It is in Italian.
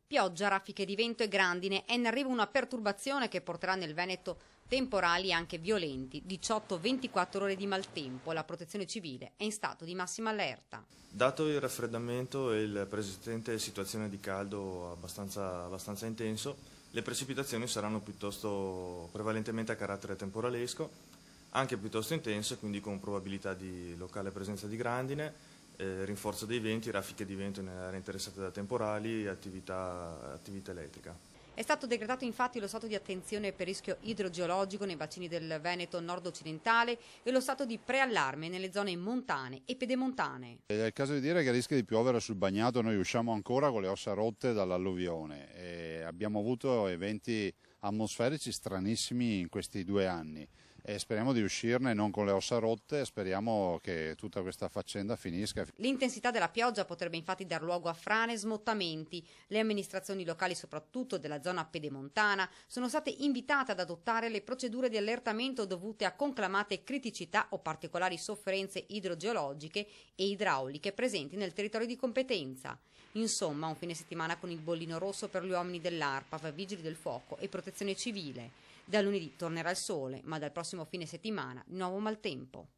Pioggia, raffiche di vento e grandine. È in arrivo una perturbazione che porterà nel Veneto temporali anche violenti, 18-24 ore di maltempo. La protezione civile è in stato di massima allerta. Dato il raffreddamento e la persistente situazione di caldo abbastanza intenso, le precipitazioni saranno piuttosto prevalentemente a carattere temporalesco, anche piuttosto intense, quindi con probabilità di locale presenza di grandine, rinforzo dei venti, raffiche di vento nelle aree interessate da temporali e attività elettrica. È stato decretato infatti lo stato di attenzione per rischio idrogeologico nei bacini del Veneto nord-occidentale e lo stato di preallarme nelle zone montane e pedemontane. È il caso di dire che rischia di piovere sul bagnato. Noi usciamo ancora con le ossa rotte dall'alluvione e abbiamo avuto eventi atmosferici stranissimi in questi 2 anni e speriamo di uscirne non con le ossa rotte, speriamo che tutta questa faccenda finisca. L'intensità della pioggia potrebbe infatti dar luogo a frane e smottamenti. Le amministrazioni locali, soprattutto della zona pedemontana, sono state invitate ad adottare le procedure di allertamento dovute a conclamate criticità o particolari sofferenze idrogeologiche e idrauliche presenti nel territorio di competenza. Insomma, un fine settimana con il bollino rosso per gli uomini dell'ARPAV, Vigili del Fuoco e Protezione Civile. Da lunedì tornerà il sole, ma dal prossimo fine settimana di nuovo maltempo.